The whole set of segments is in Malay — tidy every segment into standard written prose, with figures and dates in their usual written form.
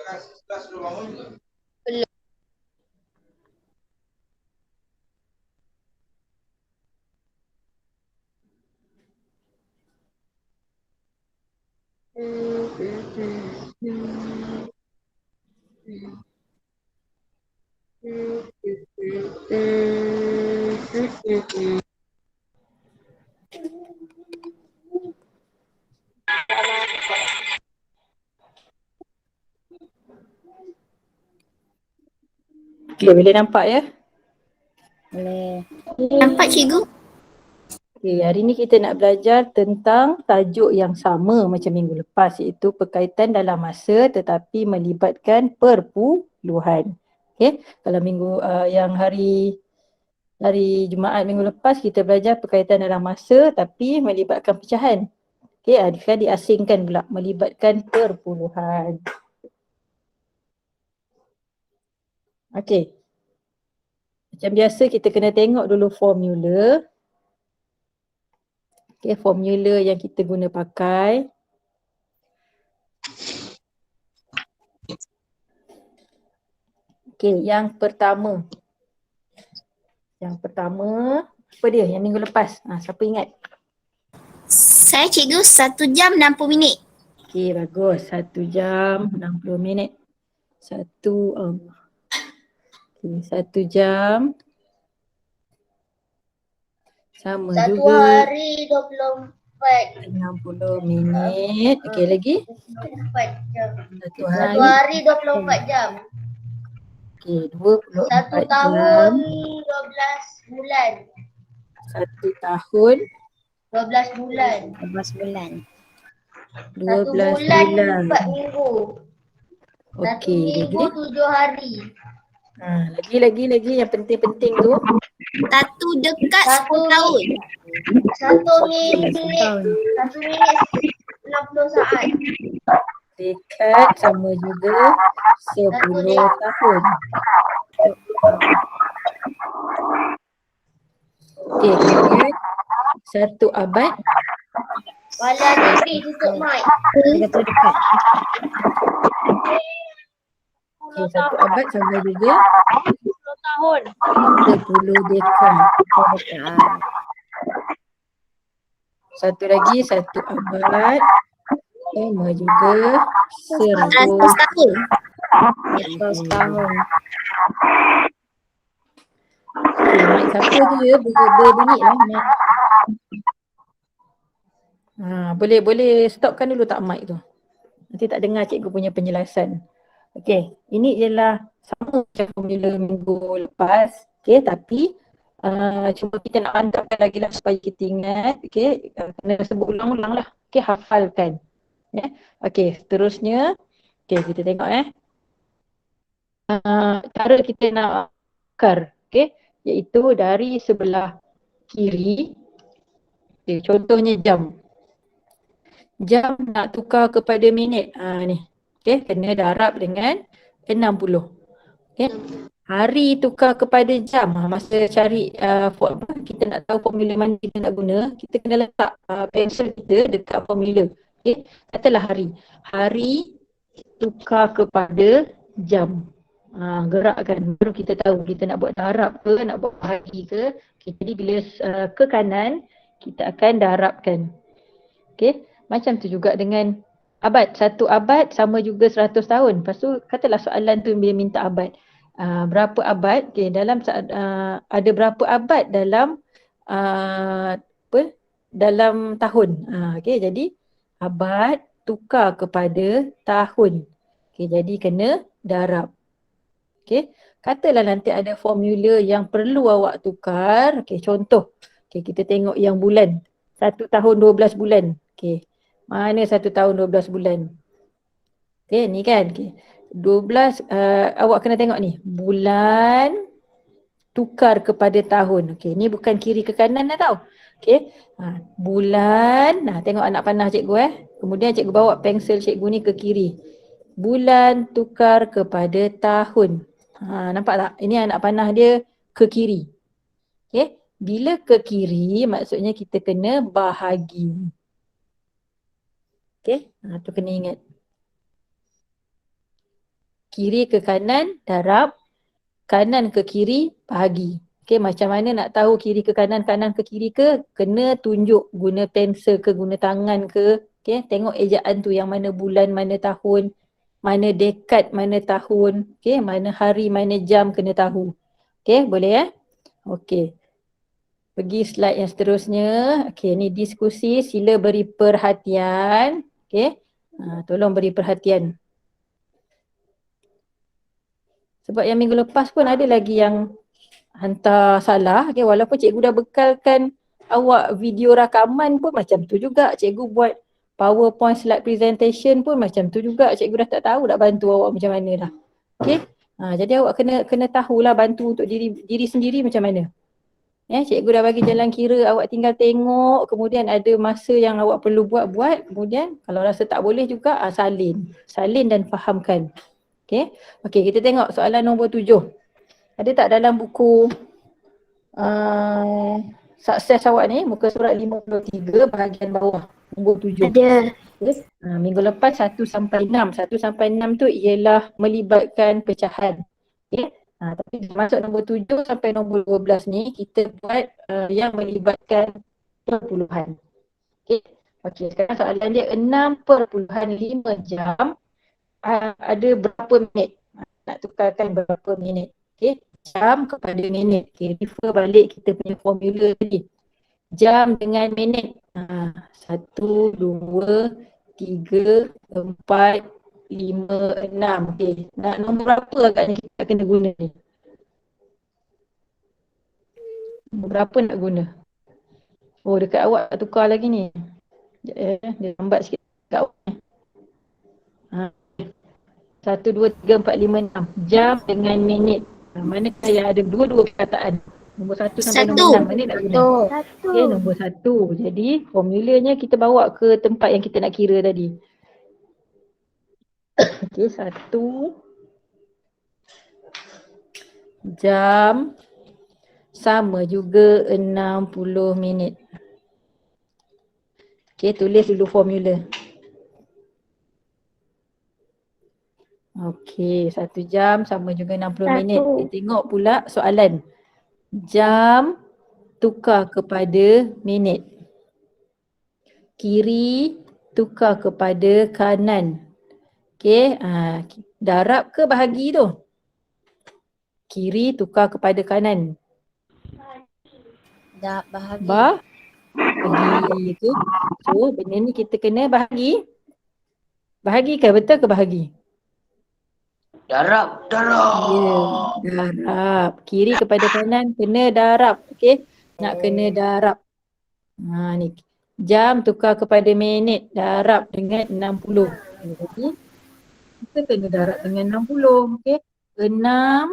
Belum. Okay, boleh nampak ya? Boleh. Nampak cikgu? Okay, hari ni kita nak belajar tentang tajuk yang sama macam minggu lepas, iaitu perkaitan dalam masa tetapi melibatkan perpuluhan. Okay, kalau yang hari Jumaat minggu lepas kita belajar perkaitan dalam masa tapi melibatkan pecahan. Okay, sekarang diasingkan pula, melibatkan perpuluhan. Okay, macam biasa kita kena tengok dulu formula. Okay, formula yang kita guna pakai. Okay, yang pertama. Apa dia yang minggu lepas? Siapa ingat? Saya cikgu 1 jam 60 minit. Okay, bagus. 1 jam 60 minit. 1 jam. Sama 1 juga. hari 24. 60 minit. Okay, lagi? 24 jam. 1 1 hari. hari 24 jam. Okay, 1 24 tahun jam. 12 bulan. 1 tahun. 12 bulan. 12 bulan. 1 12 bulan bulan. 4 minggu. 1 Okey, minggu lagi? 7 hari. Lagi yang penting-penting tu. 1 dekat 10 Satu tahun. 1 minit. 1 minit 60 saat. Dekat sama juga 10 tahun. Okey, kemudian 1 abad. Wala Devi tutup mic. Dia kata dekat. Okey, 1 abad sama juga 10 tahun. 10 dekad. Satu lagi, 1 abad sama juga 100 100 tahun. 100 tahun. Okey, mic siapa tu ya? Berbunyi lah mic. Boleh stopkan dulu tak mic tu. Nanti tak dengar cikgu punya penjelasan. Okey, ini ialah sama macam formula minggu lepas. Okey, tapi cuma kita nak mantapkan lagi lah supaya kita ingat. Okey, kena sebut ulang-ulang lah. Okey, hafalkan. Ya. Okey, seterusnya. Okey, kita tengok cara kita nak tukar. Okey, iaitu dari sebelah kiri. Okey, contohnya jam. Jam nak tukar kepada minit. Ni. Okey, kena darab dengan 60. Okey. Hari tukar kepada jam. Masa cari kita nak tahu formula mana kita nak guna, kita kena letak pensel kita dekat formula. Okey, katalah hari. Hari tukar kepada jam. Gerakkan baru kita tahu kita nak buat darab ke, nak buat bahagi ke. Okay, jadi bila ke kanan kita akan darabkan. Okey, macam tu juga dengan abad. 1 abad sama juga 100 tahun. Lepas tu katalah soalan tu dia minta abad. Berapa abad? Okey, dalam ada berapa abad dalam dalam tahun. Okey, jadi abad tukar kepada tahun. Okey, jadi kena darab. Okey, katalah nanti ada formula yang perlu awak tukar. Okey, contoh. Okey, kita tengok yang bulan. 1 tahun 12 bulan. Okey, mana 1 tahun 12 bulan? Okey, ni kan. Okey. 12, awak kena tengok ni. Bulan tukar kepada tahun. Okey, ni bukan kiri ke kanan dah tau. Okey, bulan. Tengok anak panah cikgu Kemudian cikgu bawa pensel cikgu ni ke kiri. Bulan tukar kepada tahun. Nampak tak? Ini anak panah dia ke kiri. Okey, bila ke kiri maksudnya kita kena bahagi. Okey, tu kena ingat. kiri ke kanan darab, kanan ke kiri bahagi. Okey, macam mana nak tahu kiri ke kanan, kanan ke kiri ke? Kena tunjuk guna pensel ke, guna tangan ke. Okey, tengok ejaan tu yang mana bulan, mana tahun, mana dekad, mana tahun, okey, mana hari, mana jam kena tahu. Okey, boleh ya? Okey. Pergi slide yang seterusnya. Okey, ni diskusi, sila beri perhatian. Okey. Tolong beri perhatian. Sebab yang minggu lepas pun ada lagi yang hantar salah. Okay, walaupun cikgu dah bekalkan awak video rakaman pun macam tu juga. Cikgu buat PowerPoint slide presentation pun macam tu juga. Cikgu dah tak tahu nak bantu awak macam mana dah. Okay. Jadi awak kena tahulah bantu untuk diri sendiri macam mana. Cikgu dah bagi jalan kira, awak tinggal tengok, kemudian ada masa yang awak perlu buat, kemudian kalau rasa tak boleh juga salin dan fahamkan. Okay. Okay, kita tengok soalan nombor 7. Ada tak dalam buku sukses awak ni, muka surat 53 bahagian bawah, nombor 7. Ada. Okay. Minggu lepas 1 sampai 6. 1 sampai 6 tu ialah melibatkan pecahan. Okay. Tapi masuk nombor 7 sampai nombor 12 ni, kita buat yang melibatkan perpuluhan. Okay. Okay, sekarang soalan dia 6.5 jam. Ada berapa minit? Nak tukarkan berapa minit? Okay. Jam kepada minit. Okay. Refer balik kita punya formula tadi. Jam dengan minit. 1, 2, 3, 4, 5, 6. Okay. Nak nombor berapa agaknya kita kena guna ni? Nombor berapa nak guna? Oh, dekat awak tak tukar lagi ni. Dia lambat sikit dekat awak. 1, 2, 3, 4, 5, 6. Jam dengan minit. Manakah yang ada dua-dua perkataan? Nombor 1 sampai nombor 6. Mana nak guna? Okay, nombor 1. Jadi formulanya kita bawa ke tempat yang kita nak kira tadi. Okay, 1 jam sama juga 60 minit. Okay, tulis dulu formula. Okey, 1 jam sama juga 60 minit. Kita tengok pula soalan. Jam tukar kepada minit. Kiri tukar kepada kanan. Okey, darab ke bahagi tu? Kiri tukar kepada kanan. Bahagi. Bahagi tu. So, benda ni kita kena bahagi. Bahagi ke? Betul ke bahagi? Darab. Ya, darab. Kiri kepada kanan kena darab. Okey. Nak kena darab. Ni. Jam tukar kepada minit. Darab dengan 60. Jadi kita kena darab dengan 60. Okey. 6.5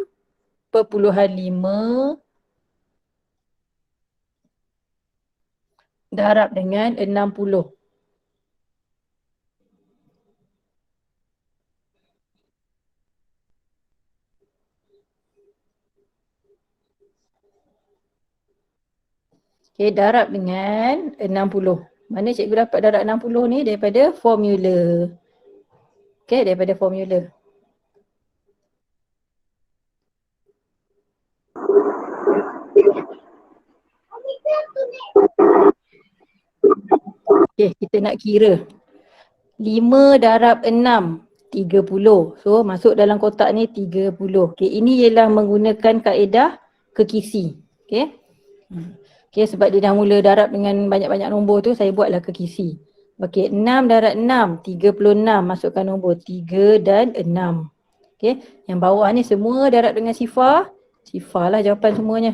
darab dengan 60. Okay, darab dengan 60. Mana cikgu dapat darab 60 ni? Daripada formula. Okay, daripada formula. Okay, kita nak kira. 5 darab 6, 30. So, masuk dalam kotak ni 30. Okay, ini ialah menggunakan kaedah kekisi. Okay. Okay, sebab dia dah mula darab dengan banyak-banyak nombor tu, saya buatlah kekisi. Okay, 6 darab 6, 36. Masukkan nombor 3 dan 6. Okay, yang bawah ni semua darab dengan sifar. Sifar lah jawapan semuanya.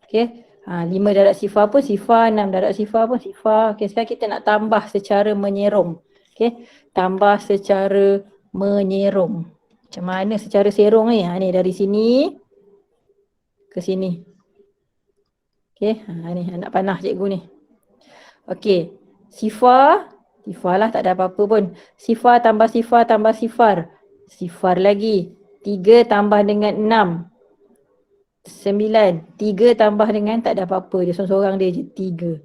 Okay, 5 darab sifar pun sifar, 6 darab sifar pun sifar. Okay, sekarang kita nak tambah secara menyerong. Okay, tambah secara menyerong. Macam mana secara serong ni? Ni dari sini ke sini. Okay, ni anak panah cikgu ni. Okay, sifar lah tak ada apa-apa pun. Sifar tambah sifar tambah sifar. Sifar lagi. 3 tambah dengan 6. 9. 3 tambah dengan tak ada apa-apa. Dia seorang-seorang dia je 3.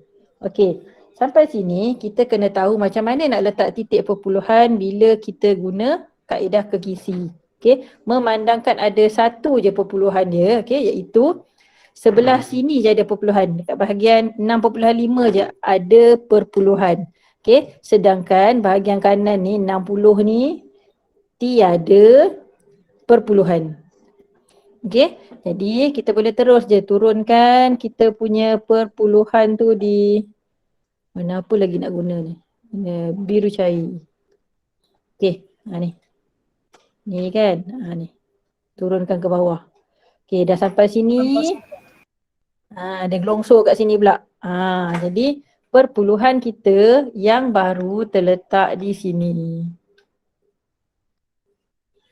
Okay, sampai sini kita kena tahu macam mana nak letak titik perpuluhan bila kita guna kaedah kekisi. Okey, memandangkan ada satu je perpuluhan dia, okey, iaitu sebelah sini je ada perpuluhan. Dekat bahagian 6.5 je ada perpuluhan. Okey, sedangkan bahagian kanan ni 60 ni tiada perpuluhan. Okey, jadi kita boleh terus je turunkan kita punya perpuluhan tu di mana apa lagi nak guna ni? Guna biru cair. Okey, ni. Ni kan? Ni. Turunkan ke bawah. Okey, dah sampai sini. Ada gelongsor kat sini pula. Jadi perpuluhan kita yang baru terletak di sini.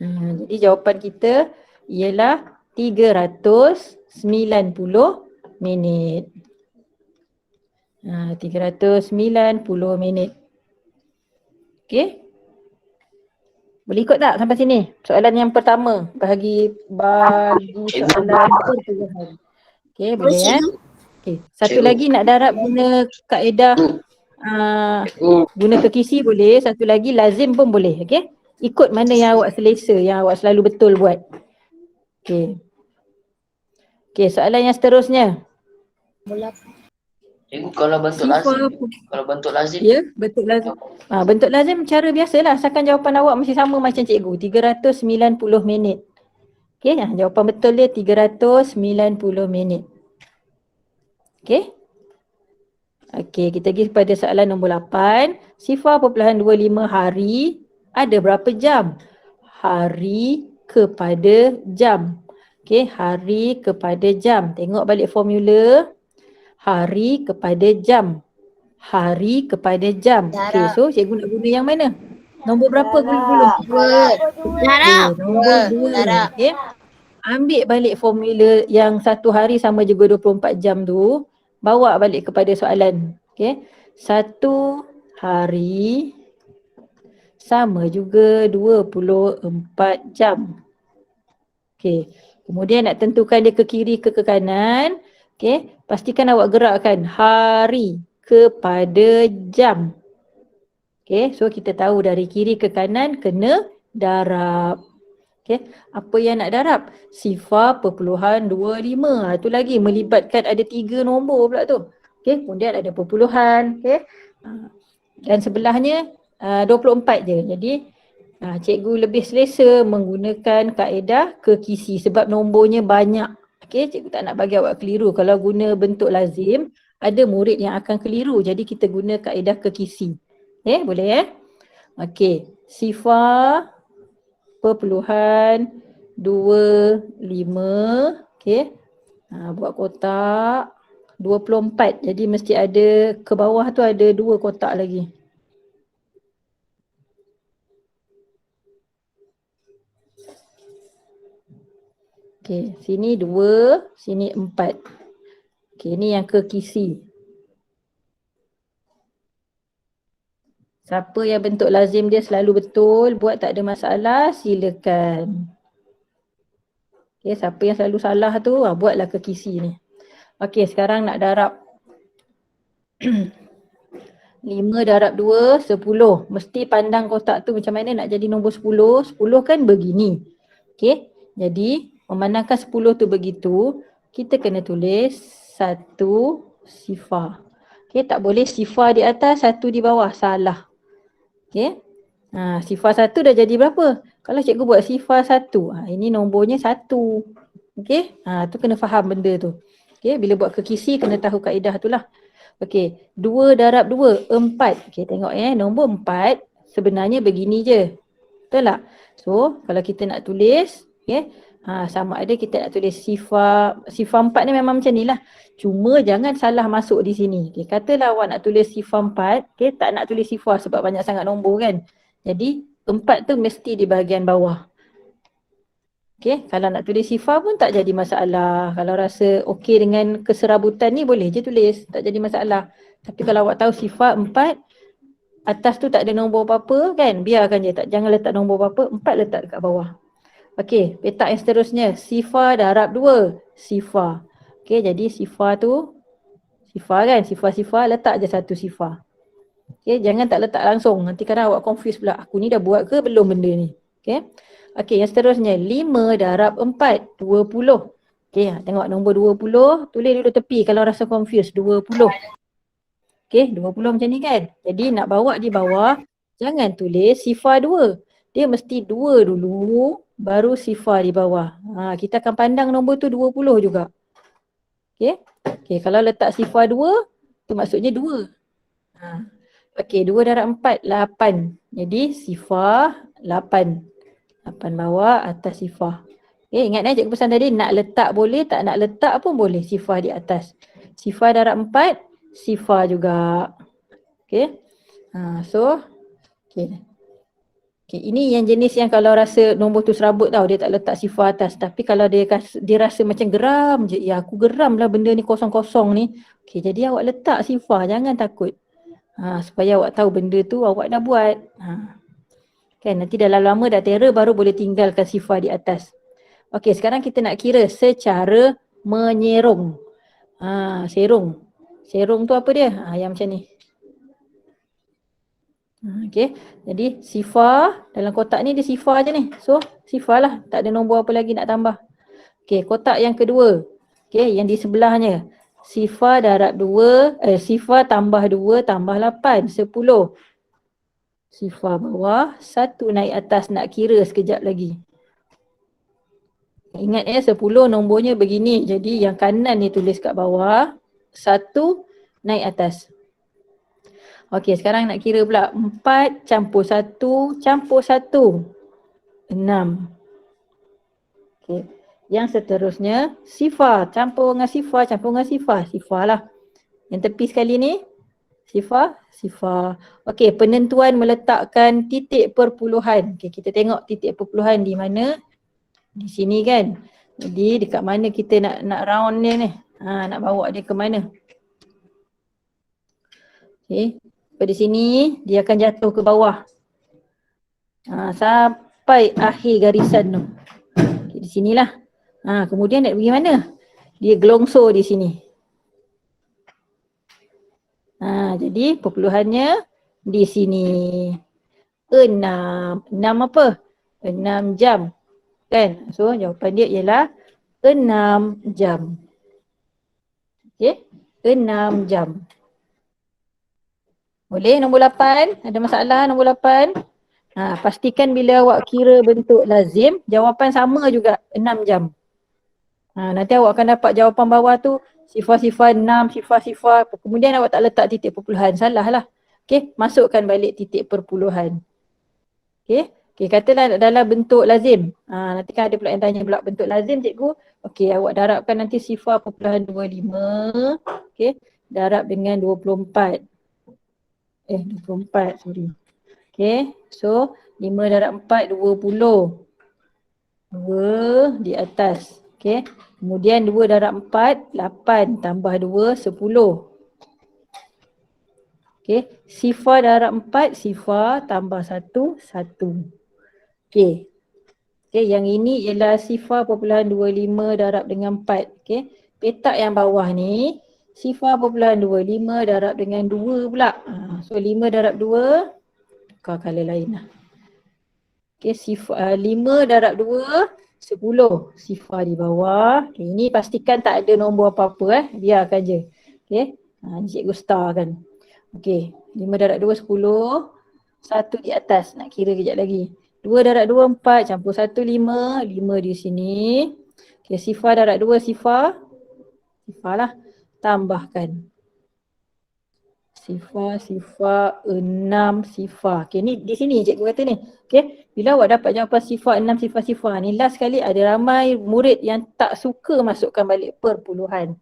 Jadi jawapan kita ialah 390 minit. 390 minit. Okey. Boleh ikut tak sampai sini? Soalan yang pertama bagi soalan perpuluhan. Okey, boleh Okey, satu lagi nak darab guna kaedah guna kekisi boleh, satu lagi lazim pun boleh, okey? Ikut mana yang awak selesa, yang awak selalu betul buat. Okey. Okey, soalan yang seterusnya. Cikgu, kalau bentuk lazim. Ya, bentuk lazim. Bentuk lazim cara biasalah, asalkan jawapan awak masih sama macam cikgu, 390 minit. Okey, jawapan betul dia 390 minit. Okey. Okey, kita pergi kepada soalan nombor 8. 0.25 hari ada berapa jam? Hari kepada jam. Okey, hari kepada jam. Tengok balik formula. Hari kepada jam. Hari kepada jam. Okey, so cikgu nak guna yang mana? Nombor berapa guna? Nombor 2. Okey. Ambil balik formula yang satu hari sama juga 24 jam tu. Bawa balik kepada soalan. Okey. Satu hari sama juga 24 jam. Okey. Kemudian nak tentukan dia ke kiri ke kanan. Okey. Pastikan awak gerakkan hari kepada jam. Okey. So kita tahu dari kiri ke kanan kena darab. Okey. Apa yang nak darab? 0.25. Itu lagi melibatkan ada 3 nombor pula tu. Okey. Kemudian ada perpuluhan. Okey. Dan sebelahnya 24 je. Jadi cikgu lebih selesa menggunakan kaedah kekisi sebab nombornya banyak. Okey, cikgu tak nak bagi awak keliru. Kalau guna bentuk lazim, ada murid yang akan keliru. Jadi kita guna kaedah kekisi. Boleh Okey, 0.25. Okey. Buat kotak 24. Jadi mesti ada ke bawah tu ada 2 kotak lagi. Okey, sini 2, sini 4. Okey, ni yang kekisi. Siapa yang bentuk lazim dia selalu betul, buat tak ada masalah, silakan. Okey, siapa yang selalu salah tu, buatlah kekisi ni. Okey, sekarang nak darab 5 darab 2, 10. Mesti pandang kotak tu macam mana nak jadi nombor 10. 10 kan begini. Okey, jadi memandangkan 10 tu begitu, kita kena tulis 1 sifar. Okey, tak boleh sifar di atas, 1 di bawah. Salah. Okey. Sifar 1 dah jadi berapa? Kalau cikgu buat sifar 1, ini nombornya 1. Okey. Tu kena faham benda tu. Okey, bila buat kekisi kena tahu kaedah tu lah. Okey, 2 darab 2, 4. Okey, tengok nombor 4 sebenarnya begini je. Betul tak? So, kalau kita nak tulis, okey, sama ada kita nak tulis sifar 4 ni memang macam ni lah. Cuma jangan salah masuk di sini. Okay, katalah awak nak tulis sifar 4, okay, tak nak tulis sifar sebab banyak sangat nombor kan. Jadi 4 tu mesti di bahagian bawah. Okay, kalau nak tulis sifar pun tak jadi masalah. Kalau rasa okey dengan keserabutan ni boleh je tulis, tak jadi masalah. Tapi kalau awak tahu sifar 4, atas tu tak ada nombor apa-apa kan, biarkan je, jangan letak nombor apa-apa, 4 letak dekat bawah. Okey, petak yang seterusnya, sifar darab 2, sifar. Okey, jadi sifar tu, sifar kan, sifar-sifar, letak je 1 sifar. Okey, jangan tak letak langsung, nanti kadang awak confuse pula, aku ni dah buat ke belum benda ni. Okey, Okey, yang seterusnya 5 darab 4, 20. Okey, tengok nombor 20, tulis dulu tepi kalau rasa confused, 20. Okey, 20 macam ni kan. Jadi nak bawa di bawah, jangan tulis sifar 2. Dia mesti 2 dulu, baru sifar di bawah. Kita akan pandang nombor tu 20 juga. Okey. Okey, kalau letak sifar 2, tu maksudnya 2. Okey, 2 darab 4, 8. Jadi sifar 8. 8 bawah, atas sifar. Okey, ingat cikgu pesan tadi nak letak boleh, tak nak letak pun boleh sifar di atas. Sifar darab 4, sifar juga. Okey. So, okey. Okey, ini yang jenis yang kalau rasa nombor tu serabut tau, dia tak letak sifar atas. Tapi kalau dia rasa macam geram je, ya aku geram lah benda ni kosong-kosong ni. Okey, jadi awak letak sifar, jangan takut. Supaya awak tahu benda tu awak dah buat. Kan nanti dalam lama dah terror baru boleh tinggalkan sifar di atas. Okey, sekarang kita nak kira secara menyerong. Serong. Serong tu apa dia? Yang macam ni. Okey, jadi sifar dalam kotak ni dia sifar je ni. So, sifar lah. Tak ada nombor apa lagi nak tambah. Okey, kotak yang kedua. Okey, yang di sebelahnya. Sifar darab 2, sifar tambah 2 tambah 8, 10. Sifar bawah, 1 naik atas, nak kira sekejap lagi. Ingat 10 nombornya begini. Jadi yang kanan ni tulis kat bawah, 1 naik atas. Okey, sekarang nak kira pula. 4 campur 1 campur 1. 6. Okey. Yang seterusnya, sifar. Campur dengan sifar, campur dengan sifar. Sifar lah. Yang tepi sekali ni, sifar, sifar. Okey, penentuan meletakkan titik perpuluhan. Okey, kita tengok titik perpuluhan di mana. Di sini kan. Jadi dekat mana kita nak round dia ni. Nak bawa dia ke mana. Okey. Pada sini dia akan jatuh ke bawah. Sampai akhir garisan tu. Okay, di sinilah. Kemudian nak pergi mana? Dia gelongsor di sini. Jadi perpuluhannya di sini. 6. 6 apa? 6 jam. Kan? So jawapan dia ialah 6 jam. Okey? 6 jam. Boleh nombor 8? Ada masalah nombor 8? Pastikan bila awak kira bentuk lazim, jawapan sama juga 6 jam. Nanti awak akan dapat jawapan bawah tu sifar-sifar 6, sifar-sifar. Kemudian awak tak letak titik perpuluhan. Salah lah. Okey, masukkan balik titik perpuluhan. Okey, katalah dalam bentuk lazim. Nanti kan ada pula yang tanya pula bentuk lazim cikgu. Okey, awak darabkan nanti sifar perpuluhan 25. Okey, darab dengan 24. 24, sorry. Okay, so 5 darab 4, 20. 2 di atas. Okay, kemudian 2 darab 4, 8 tambah 2, 10. Okay, sifar darab 4, sifar tambah 1, 1. Okay. Okay, yang ini ialah sifar perpuluhan 25 darab dengan 4. Okay, petak yang bawah ni sifar perpuluhan 25 darab dengan 2 pula. So 5 darab 2, tukar color lain lah. Okay, sifar 5 darab 2, 10. Sifar di bawah. Okay, ini pastikan tak ada nombor apa-apa biarkan je. Okay, ni cikgu star kan. Okay, 5 darab 2, 10. 1 di atas, nak kira kejap lagi. 2 darab 2, 4. Campur 1, 5. 5 di sini. Okay, sifar darab 2, sifar. Sifar lah. Tambahkan. Sifar, 6 sifar. Okay, ni di sini cikgu kata ni. Okay, bila awak dapat jawapan sifar 6 sifar. Ni last sekali ada ramai murid yang tak suka masukkan balik perpuluhan.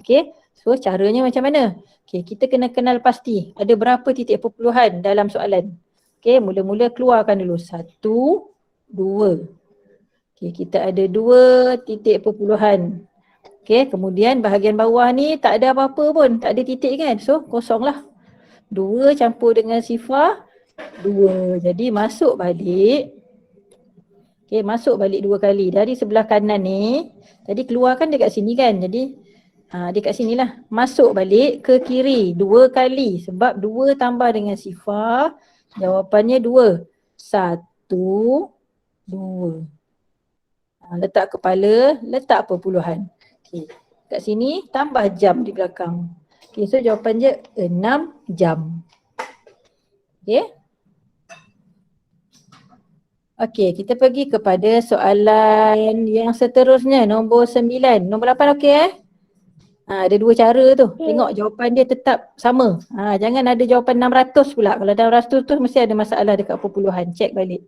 Okay, so caranya macam mana? Okay, kita kena kenal pasti ada berapa titik perpuluhan dalam soalan. Okay, mula-mula keluarkan dulu. 1, 2. Okay, kita ada 2 titik perpuluhan. Okay, kemudian bahagian bawah ni tak ada apa-apa pun, tak ada titik kan. So kosong lah. 2 campur dengan sifar 2. Jadi masuk balik. Okay, masuk balik 2 kali. Dari sebelah kanan ni, tadi keluarkan dekat sini kan. Jadi dekat sinilah. Masuk balik ke kiri 2 kali. Sebab 2 tambah dengan sifar, jawapannya 2. 1, 2. Letak kepala, letak perpuluhan. Okay. Kat sini tambah jam di belakang. Okay, so jawapan dia 6 jam. Okay. Okay, kita pergi kepada soalan yang seterusnya, nombor 9. Nombor 8 okey ada 2 cara tu. Tengok jawapan dia tetap sama. Jangan ada jawapan 600 pula. Kalau 600 tu mesti ada masalah dekat perpuluhan. Check balik.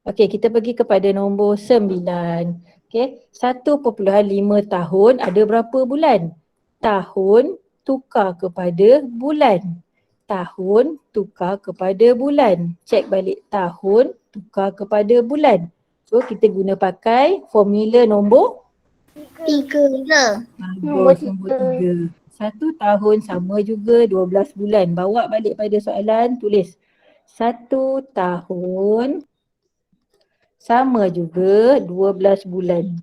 Okey, kita pergi kepada nombor 9. Okey, 1.5 tahun ada berapa bulan? Tahun tukar kepada bulan. Tahun tukar kepada bulan. Check balik. Tahun tukar kepada bulan. So kita guna pakai formula nombor 3. nombor 3. 1 tahun sama juga 12 bulan. Bawa balik pada soalan, tulis 1 tahun sama juga 12 bulan.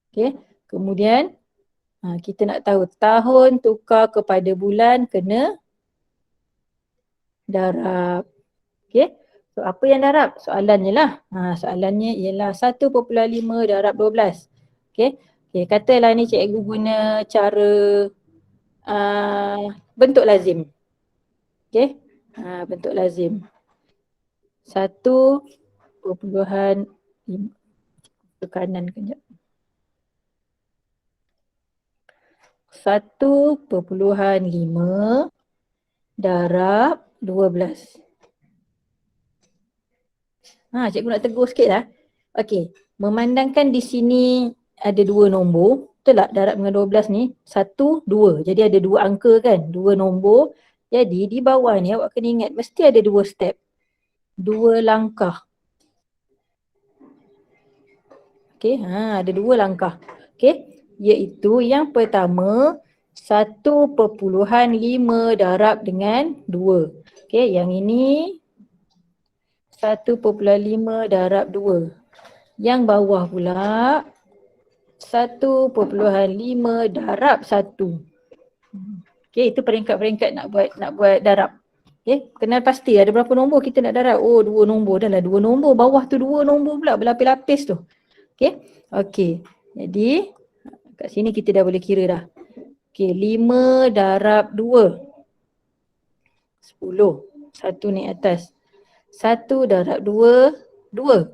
Okey, kemudian kita nak tahu tahun tukar kepada bulan kena darab. Okey, so apa yang darab? Soalannya lah. Soalannya ialah 1.5 darab 12. Okey, katalah ni cikgu guna cara bentuk lazim. Okey, bentuk lazim. 1.5 ke kanan kejap. 1.5 darab 12. Cikgu nak tegur sikit lah. Okey, memandangkan di sini ada 2 nombor, betul tak? Darab dengan 12 ni 1, 2. Jadi ada 2 angka kan, 2 nombor. Jadi di bawah ni awak kena ingat mesti ada 2 step, 2 langkah. Okey, ada 2 langkah. Okey, iaitu yang pertama 1.5 darab dengan 2. Okey, yang ini 1.5 darab 2. Yang bawah pula 1.5 darab 1. Okey, itu peringkat-peringkat nak buat darab. Okey, kenal pasti ada berapa nombor kita nak darab. Oh, 2 nombor dah lah, 2 nombor. Bawah tu 2 nombor pula berlapis-lapis tu. Okey. Jadi kat sini kita dah boleh kira dah. Okey, 5 darab 2. 10. 1 naik atas. 1 darab 2, 2.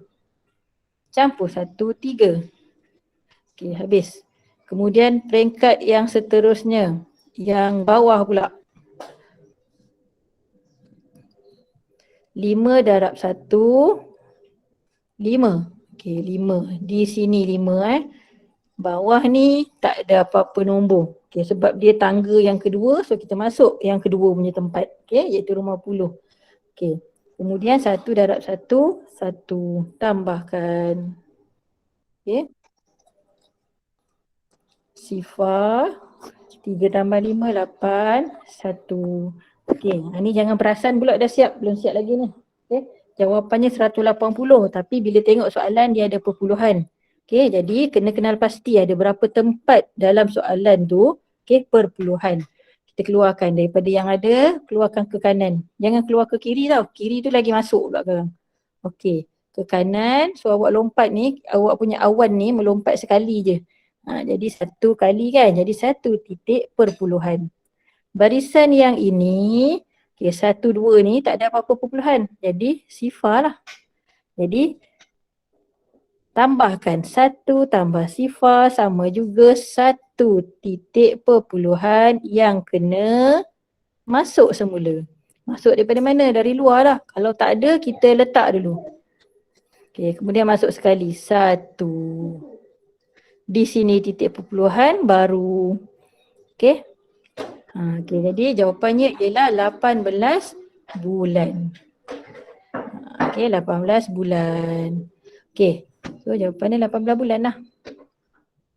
Campur 1, 3. Okey, habis. Kemudian peringkat yang seterusnya, yang bawah pula. 5 darab 1, 5. Okey, 5. Di sini 5 Bawah ni tak ada apa-apa nombor. Okey, sebab dia tangga yang kedua, so kita masuk yang kedua punya tempat. Okey, iaitu 50. Okey. Kemudian 1 darab 1, 1. Tambahkan. Okey. Sifar. 3 tambah 5, 8. 1. Okey, ni jangan perasan pula dah siap. Belum siap lagi ni. Okey. Jawapannya 180, tapi bila tengok soalan dia ada perpuluhan. Okey, jadi kena kenal pasti ada berapa tempat dalam soalan tu. Okey, perpuluhan. Kita keluarkan daripada yang ada, keluarkan ke kanan. Jangan keluar ke kiri tau. Kiri tu lagi masuk pula sekarang. Okey, ke kanan. So awak lompat ni, awak punya awan ni melompat sekali je. Jadi 1 kali kan. Jadi 1 titik perpuluhan. Barisan yang ini, okey, 1, 2 ni tak ada apa-apa perpuluhan. Jadi sifar lah. Jadi tambahkan 1 tambah sifar sama juga 1 titik perpuluhan yang kena masuk semula. Masuk daripada mana? Dari luar lah. Kalau tak ada, kita letak dulu. Okey, kemudian masuk sekali. 1. Di sini titik perpuluhan baru. Okey. Okey, jadi jawapannya ialah 18 bulan. Okey, 18 bulan. Okey. So jawapannya 18 bulan lah.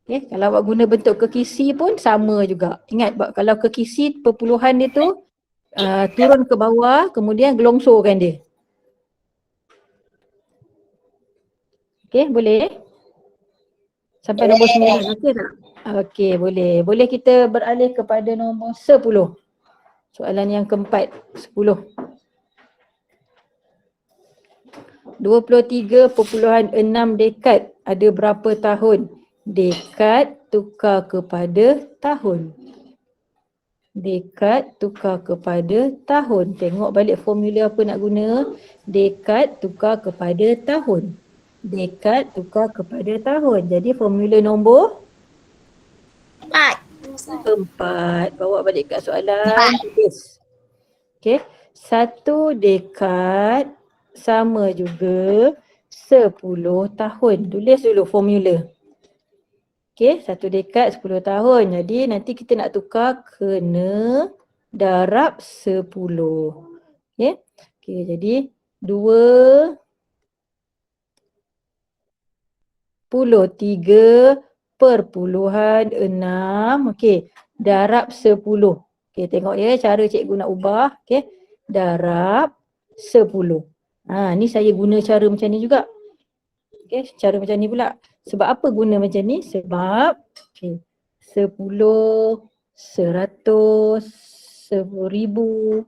Okay, kalau awak guna bentuk kekisi pun sama juga. Ingat kalau kekisi perpuluhan dia tu turun ke bawah kemudian gelongsorkan dia. Okay, boleh? Sampai nombor 9, okey tak? Okey, boleh. Boleh kita beralih kepada nombor 10. Soalan yang keempat, 10. 23.6 dekad ada berapa tahun? Dekad tukar kepada tahun. Dekad tukar kepada tahun. Tengok balik formula apa nak guna. Dekad tukar kepada tahun. Dekad tukar kepada tahun. Jadi formula nombor 4. Bawa balik kat soalan. Tulis. Okey. 1 dekad sama juga 10 tahun. Tulis dulu formula. Okey, 1 dekad 10 tahun. Jadi nanti kita nak tukar kena darab 10. Okey. Okey, jadi 23.6. Okey, darab 10. Okey, tengok ya cara cikgu nak ubah. Okey, darab 10. Ni saya guna cara macam ni juga. Okey, cara macam ni pula. Sebab apa guna macam ni? Sebab 10, 100, 10,000,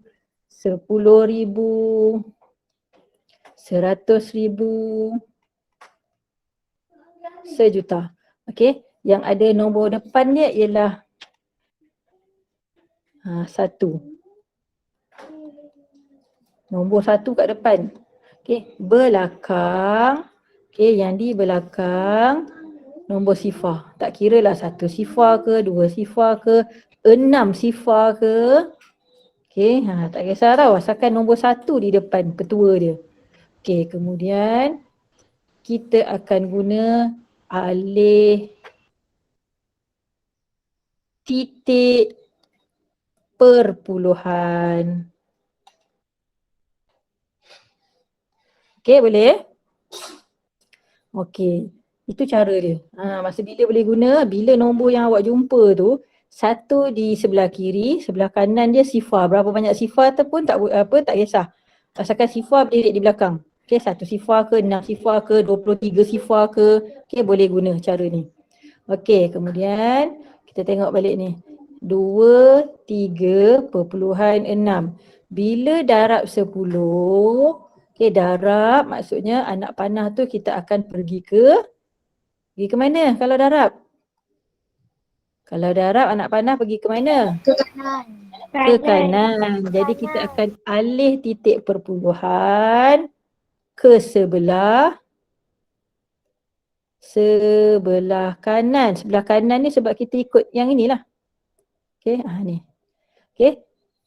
10,000, 100,000, sejuta. Okey, yang ada nombor depan dia ialah 1. Nombor 1 kat depan. Okey, belakang. Okey, yang di belakang nombor sifar. Tak kira lah 1 sifar ke, 2 sifar ke, 6 sifar ke. Okey, tak kisah tau. Asalkan nombor 1 di depan ketua dia. Okey, kemudian kita akan guna alih titik perpuluhan. Okey, boleh? Okey, itu cara dia. Masa bila boleh guna, bila nombor yang awak jumpa tu, 1 di sebelah kiri, sebelah kanan dia sifar. Berapa banyak sifar tu pun tak kisah. Asalkan sifar berdiri di belakang. Okey, 1 sifar ke, 6 sifar ke, 23 sifar ke. Okey, boleh guna cara ni. Okey, kemudian kita tengok balik ni. 23.6. Bila darab 10, okey, darab maksudnya anak panah tu kita akan pergi ke mana kalau darab? Kalau darab anak panah pergi ke mana? Ke kanan. Ke kanan. Jadi kita akan alih titik perpuluhan ke sebelah kanan. Sebelah kanan ni sebab kita ikut yang inilah. Okey, ni. Okey,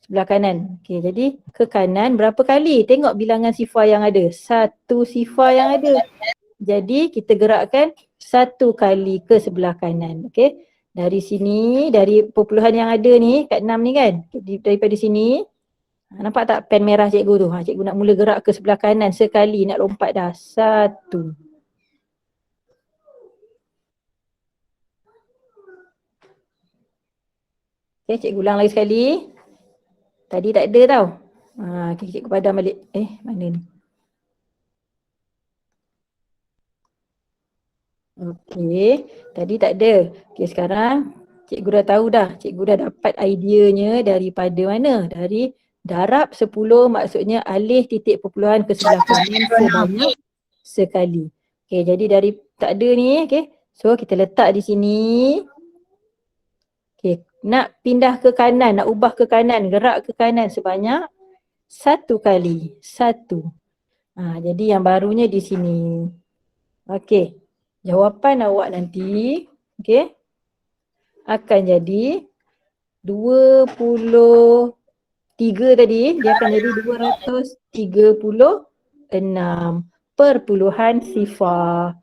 sebelah kanan. Okey, jadi ke kanan berapa kali? Tengok bilangan sifar yang ada. 1 sifar yang ada. Jadi kita gerakkan 1 kali ke sebelah kanan. Okey. Dari sini, dari perpuluhan yang ada ni kat 6 ni kan. Daripada sini. Nampak tak pen merah cikgu tu? Cikgu nak mula gerak ke sebelah kanan sekali, nak lompat dah. 1. Okey, cikgu ulang lagi sekali. Tadi tak ada tau. Okay, cikgu padam balik. Mana ni? Okey, tadi tak ada. Okey, sekarang cikgu dah tahu dah. Cikgu dah dapat ideanya daripada mana? Dari darab 10 maksudnya alih titik perpuluhan ke sebelah kanan sebanyak sekali. Okey, jadi dari tak ada ni, okey. So kita letak di sini. Okey, nak pindah ke kanan, nak ubah ke kanan, gerak ke kanan sebanyak 1 kali. 1. Jadi yang barunya di sini. Okey. Jawapan awak nanti, okey, akan jadi 23 tadi, dia akan jadi 236 perpuluhan sifar.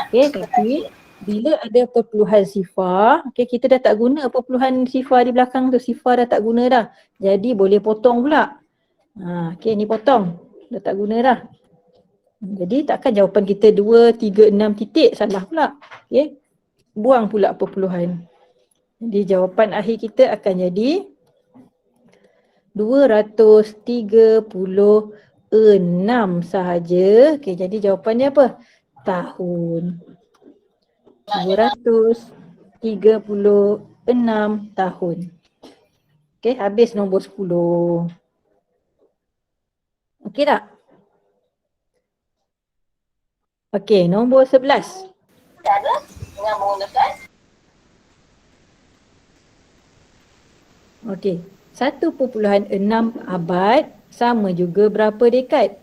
Okey, tapi bila ada perpuluhan sifar, okey, kita dah tak guna perpuluhan sifar di belakang tu, sifar dah tak guna dah. Jadi boleh potong pula. Okey, ni potong. Dah tak guna dah. Jadi takkan jawapan kita 2, 3, 6 titik, salah pula. Okay. Buang pula perpuluhan. Jadi jawapan akhir kita akan jadi 236 sahaja. Okay, jadi jawapannya apa? Tahun. 236 tahun. Okay, habis nombor 10. Okay tak? Okey, nombor 11. Dengan menggunakan Okey, 1.6 abad sama juga berapa dekad?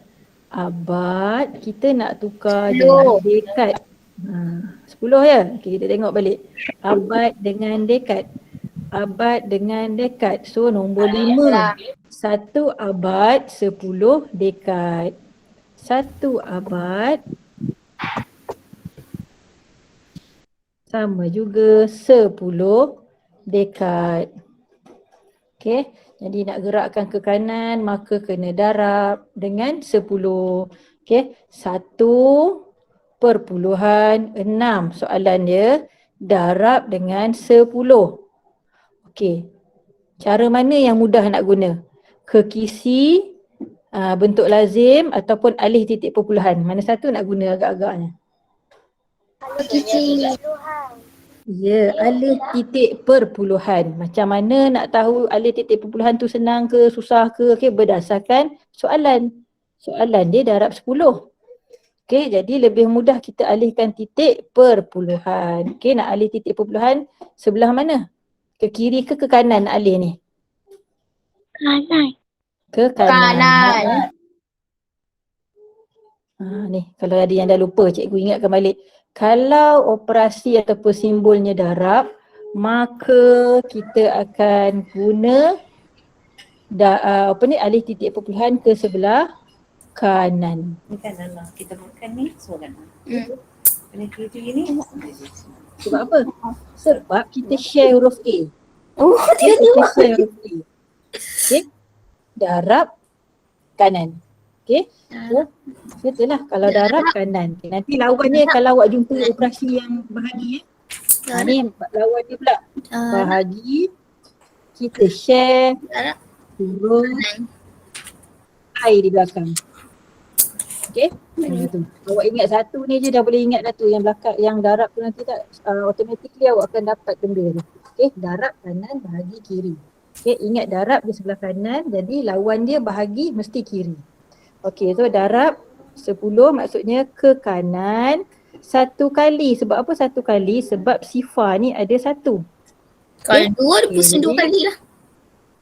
Abad kita nak tukar dengan dekad. 10 ya. Okey, kita tengok balik. Abad dengan dekad. Abad dengan dekad. So nombor 5. 1 abad 10 dekad. 1 abad sama juga 10 dekad. Okey, jadi nak gerakkan ke kanan maka kena darab dengan 10. Okey, 1.6 soalan dia, darab dengan 10. Okey, cara mana yang mudah nak guna? Kekisi, bentuk lazim ataupun alih titik perpuluhan. Mana satu nak guna agak-agaknya? Kecil. Ya, alih titik perpuluhan. Macam mana nak tahu alih titik perpuluhan tu senang ke, susah ke? Okey, berdasarkan soalan. Soalan dia darab 10. Okey, jadi lebih mudah kita alihkan titik perpuluhan. Okey, nak alih titik perpuluhan sebelah mana? Ke kiri ke kanan nak alih ni? Kanan. Ke kanan. Ni, kalau ada yang dah lupa, cikgu ingatkan balik. Kalau operasi ataupun simbolnya darab, maka kita akan guna alih titik perpuluhan ke sebelah kanan. Ni kanan lah. Kita makan ni semua kanan. Kena kiri-kiri ni. Sebab apa? Sebab kita share huruf A. Oh, Kita share huruf A. Okay? Darab kanan. Okay? So, betul lah kalau darab kanan. Okay, nanti lawannya kalau awak jumpa operasi yang bahagi ni lawan dia pula. Bahagi, kita share huruf I di belakang. Okay? Tu. Awak ingat satu ni je dah boleh ingat dah tu. Yang belakang, yang darab tu nanti tak automatically awak akan dapat benda tu. Okay? Darab kanan, bahagi kiri. Okay? Ingat darab di sebelah kanan, jadi lawan dia bahagi mesti kiri. Okey, so darab 10 maksudnya ke kanan 1 kali. Sebab apa 1 kali? Sebab sifar ni ada 1. Kalau 2 dia pusing 2 kali lah.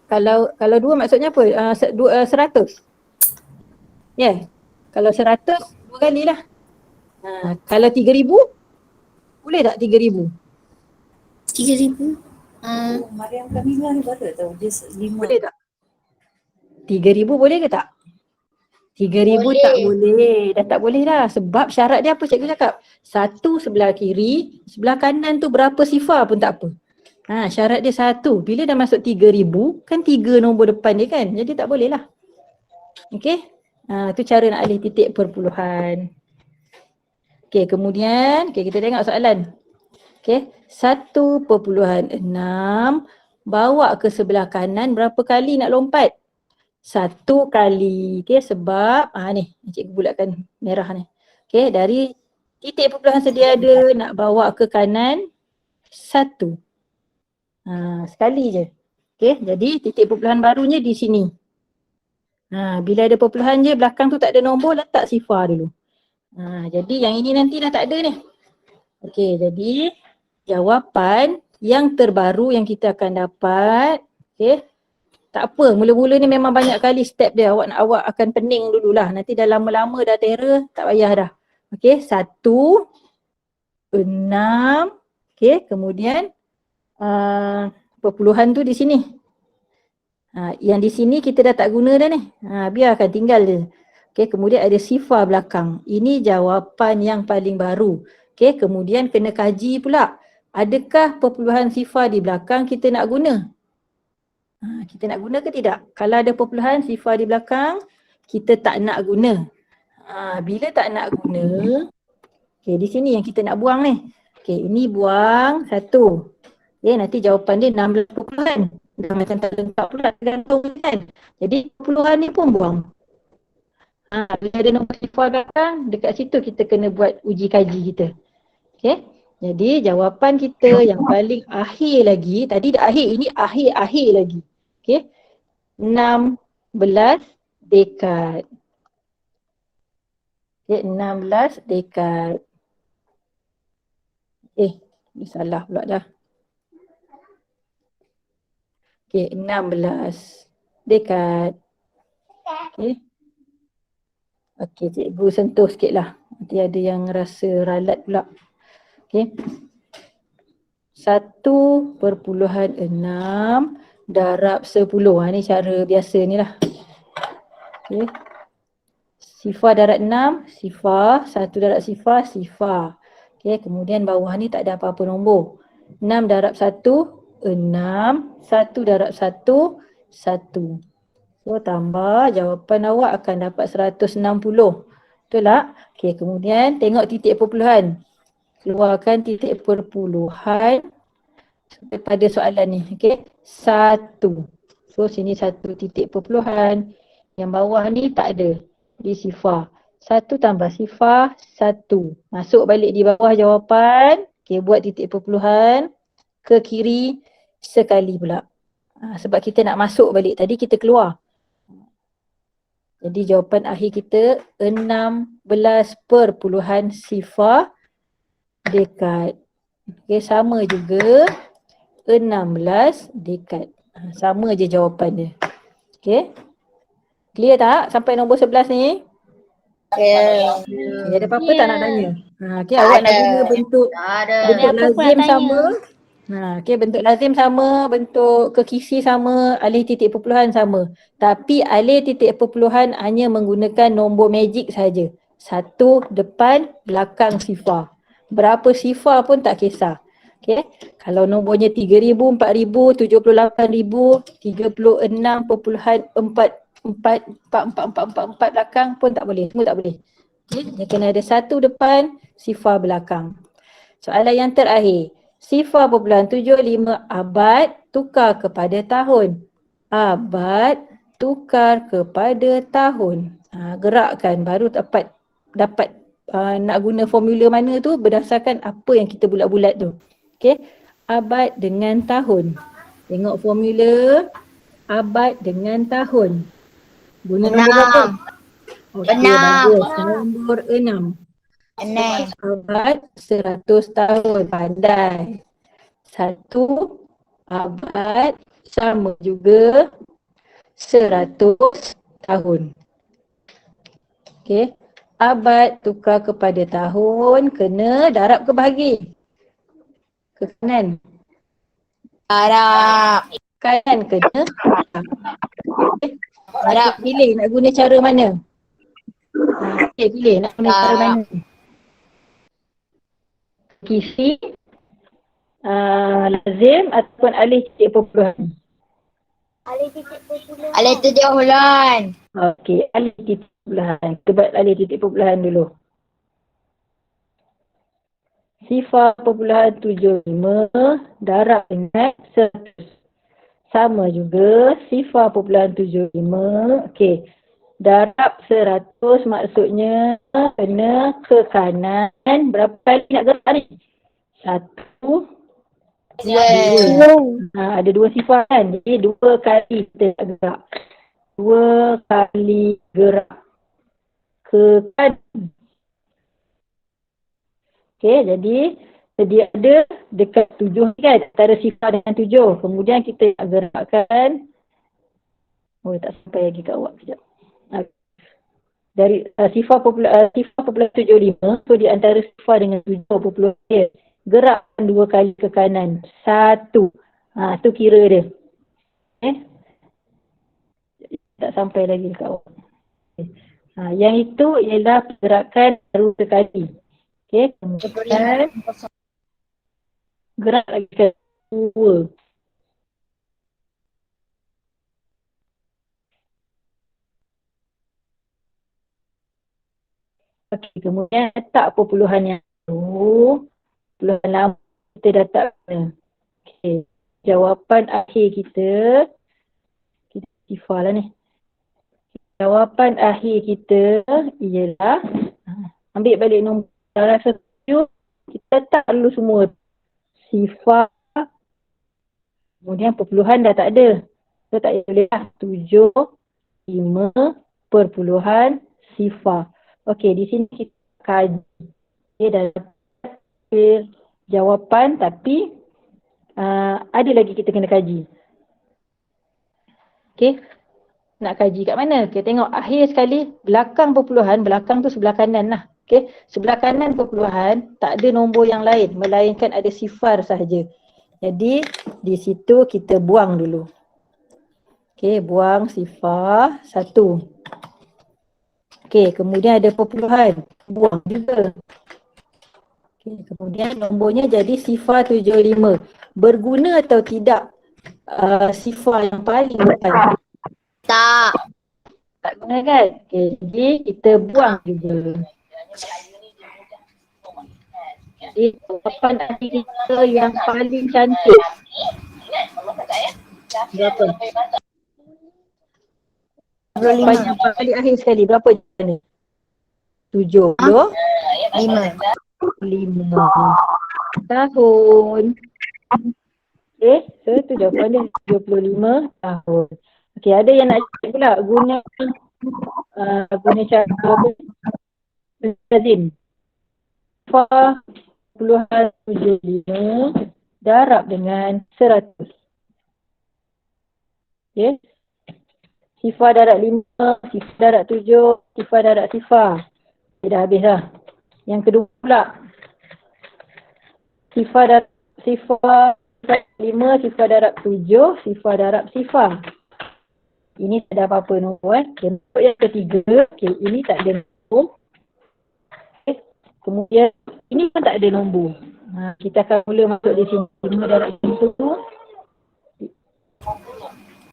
Kalau 2 maksudnya apa? 100. Ya. Kalau 100 2 kali lah. Kalau 3,000 boleh tak 3,000? 3,000. Mariam Kamila ni baru tahu dia 5. Boleh tak? 3,000 boleh ke tak? 3,000 Boleh. tak boleh. Dah tak boleh dah. Sebab syarat dia apa cikgu cakap? 1 sebelah kiri, sebelah kanan tu berapa sifar pun tak apa. Syarat dia 1. Bila dah masuk 3,000, kan 3 nombor depan dia kan? Jadi tak boleh lah. Okey? Tu cara nak alih titik perpuluhan. Okey, kemudian kita tengok soalan. Okey, 1.6 bawa ke sebelah kanan berapa kali nak lompat? 1 kali. Okey, sebab ni cikgu bulatkan merah ni. Okey, dari titik perpuluhan sedia ada nak bawa ke kanan 1. Sekali je. Okey, jadi titik perpuluhan barunya di sini. Bila ada perpuluhan je belakang tu tak ada nombor, letak sifar dulu. Jadi yang ini nanti dah tak ada ni. Okey, jadi jawapan yang terbaru yang kita akan dapat, okey. Tak apa, mula-mula ni memang banyak kali step dia. Awak akan pening dululah. Nanti dah lama-lama dah terror, tak payah dah. Okey, 1, 6. Okey, kemudian perpuluhan tu di sini. Yang di sini kita dah tak guna dah ni. Biarkan tinggal je. Okey, kemudian ada sifar belakang. Ini jawapan yang paling baru. Okey, kemudian kena kaji pula. Adakah perpuluhan sifar di belakang kita nak guna? Kita nak guna ke tidak? Kalau ada perpuluhan sifar di belakang, kita tak nak guna. Bila tak nak guna, okey, di sini yang kita nak buang ni. Okey, ini buang 1. Okey, nanti jawapan dia 16 perpuluhan. Dah macam tak lengkap pula tergantung kan. Jadi perpuluhan ni pun buang. Bila ada nombor sifar belakang, dekat situ kita kena buat uji kaji kita. Okey. Jadi jawapan kita yang paling akhir lagi, tadi dah akhir, ini akhir-akhir lagi. Okey. 16 dekad. Okay, 16 dekad. Ni salah pula dah. Okay, 16 dekad. Okay. Okay, cikgu sentuh sikit lah. Nanti ada yang rasa ralat pula. Okay. 1.6 darab 10. Ni cara biasa ni lah. Okay. Sifar darab 6, sifar. 1 darab sifar, sifar. Okay, kemudian bawah ni tak ada apa-apa nombor. 6 darab 1, 6. 1 darab 1, 1. So tambah, jawapan awak akan dapat 160. Betul tak? Okay, kemudian tengok titik perpuluhan. Keluarkan titik perpuluhan pada soalan ni. Okay, 1. So sini 1 titik perpuluhan. Yang bawah ni tak ada. Di sifar. 1 tambah sifar, 1. Masuk balik di bawah jawapan. Okay, buat titik perpuluhan. Ke kiri sekali pula. Sebab kita nak masuk balik. Tadi kita keluar. Jadi jawapan akhir kita 16 perpuluhan sifar dekad. Okay, sama juga 16 dekad. Sama je jawapan dia. Okay. Clear tak sampai nombor 11 ni? Ya. Okay, ada apa-apa tak nak tanya? Okay, awak nak guna bentuk lazim sama. Okay, bentuk lazim sama, bentuk kekisi sama, alih titik perpuluhan sama. Tapi alih titik perpuluhan hanya menggunakan nombor magic saja. 1 depan, belakang sifar. Berapa sifar pun tak kisah. Okay. Kalau nombornya 3,000, 4,000, 78,000, 36.44444 belakang pun tak boleh. Semua tak boleh. Okay. Dia kena ada 1 depan, sifar belakang. Soalan yang terakhir. Sifar perpuluhan 75 abad tukar kepada tahun. Abad tukar kepada tahun. Gerakkan baru dapat nak guna formula mana tu berdasarkan apa yang kita bulat-bulat tu. Okey. Abad dengan tahun. Tengok formula abad dengan tahun. Guna nombor berapa? Okey, bagus. Nombor 6. 6. Abad 100 tahun. Pandai. 1 abad sama juga 100 tahun. Okey. Abad tukar kepada tahun, kena darab ke bahagi? Ke kanan? Darab. Kanan kena. Okay. Darab. Pilih nak guna cara mana? Okay, pilih nak guna cara mana? Kisi, lazim ataupun alih titik perpuluhan. Alih titik perpuluhan. Okey, alih titik perpuluhan. Kita buat alih titik perpuluhan dulu. Sifar perpuluhan 75 darab dengan 100. Sama juga sifar perpuluhan 75. Okey. Darab 100 maksudnya kena ke kanan. Berapa kali nak gerak ni? 1, 2. Ada 2 sifar kan? Jadi 2 kali kita nak gerak. 2 kali gerak ke kanan. Okey, jadi dia ada dekat 7 kan? Antara sifar dengan 7. Kemudian kita nak gerakkan. Oh, tak sampai lagi kat awak sekejap. Dari sifar perpuluhan 75, so di antara sifar dengan 7 perpuluhan dia. Gerakkan 2 kali ke kanan. 1. Tu kira dia. Tak sampai lagi dekat awak. Yang itu ialah pergerakan baru sekali. Okey, kemudian gerak lagi ke 2. Okey, kemudian letak perpuluhan yang baru. Perpuluhan lama kita letak mana? Okey, jawapan akhir kita sifar lah ni. Jawapan akhir kita ialah ambil balik nombor darab 1, kita letak dulu semua sifar. Kemudian perpuluhan dah tak ada. So tak boleh lah. 7, 5 perpuluhan sifar. Okey, di sini kita kaji. Okay, dah dapat jawapan tapi ada lagi kita kena kaji. Okey. Nak kaji kat mana? Kita tengok akhir sekali belakang perpuluhan, belakang tu sebelah kanan lah. Okey, sebelah kanan perpuluhan tak ada nombor yang lain melainkan ada sifar sahaja. Jadi di situ kita buang dulu. Okey, buang sifar 1. Okey, kemudian ada perpuluhan, buang juga. Okey, kemudian nombornya jadi sifar 75. Berguna atau tidak sifar yang paling depan? Tak. Tak guna kan? Okay, jadi kita buang juga. Jadi jawapan tadi kita yang paling cantik. Berapa? Jawapan yang paling akhir sekali berapa ni? 75 tahun. Okay, so tu jawapan dia 75 tahun. Okey, ada yang nak cakap pula guna cara lazim. Sifar puluhan 75 darab dengan 100. Okey. Sifar darab 5, sifar darab 7, sifar darab sifar. Okay, dah habis dah. Yang kedua pula. Sifar darab 5, sifar darab 7, sifar darab sifar. Ini tak ada apa-apa nombor. Untuk yang ketiga, okay, ini tak ada nombor. Okay. Kemudian ini pun tak ada nombor. Kita akan mula masuk di sini. 5 darab 1.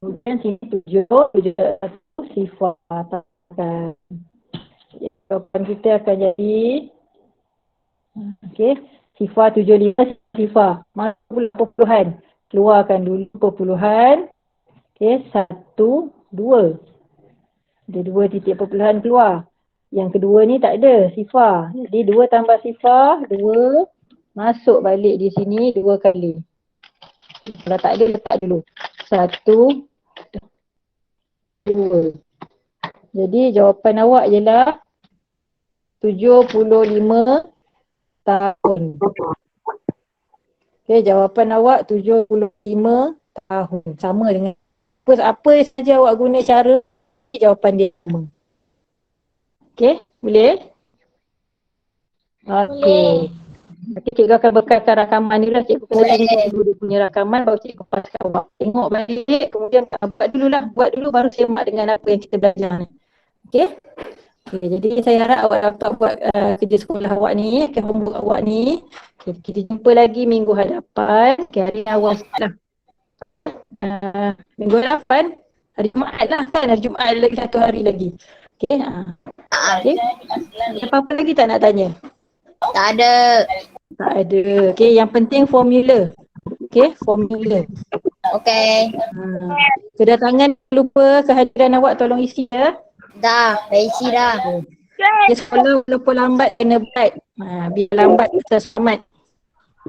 Kemudian sini 7 darab 1 sifar. Jawapan kita akan jadi okay, sifar 75 sifar. Masuk pula perpuluhan. Keluarkan dulu perpuluhan. Okey, 1, 2. Ada 2 titik perpuluhan keluar. Yang kedua ni tak ada sifar. Jadi 2 tambah sifar, 2. Masuk balik di sini 2 kali. Kalau tak ada, letak dulu. 1, 2. Jadi jawapan awak ialah 75 tahun. Okey, jawapan awak 75 tahun. Sama dengan apa saja awak guna cara, jawapan dia sama. Okey, boleh? Okey. Nanti cikgu akan bekalkan rakaman ni lah. Cikgu kena tengok dulu dia punya rakaman baru cikgu paskan awak. Tengok balik, kemudian buat dulu baru semak dengan apa yang kita belajar ni. Okey? Okay, jadi saya harap awak dapat buat kerja sekolah awak ni, homework awak ni. Okay, kita jumpa lagi minggu hadapan. Okay, hari ni awal lah. Minggu hadapan, hari Jumaat lah kan, hari Jumaat ada lagi 1 hari lagi. Okay, okay. Apa-apa lagi tak nak tanya? Tak ada. Tak ada. Okay, yang penting formula. Okay, formula. Okey. Kedatangan lupa kehadiran awak tolong isi ya. Dah isi dah. Dia sekolah walaupun lambat kena buat. Biar lambat kita selamat.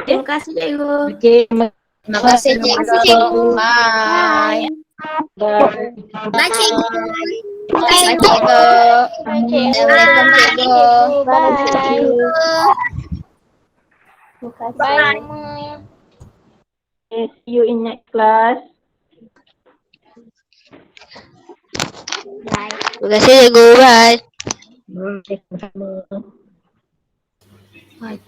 Okay? Terima kasih cikgu. Okay. Terima kasih cikgu. Bye. Bye. Bye cikgu. Bye cikgu. Assalamualaikum cikgu. Bye. Bye. Okay, see you in next class. Bye. Terima kasih cikgu. Bye. Okay, sama-sama. Bye.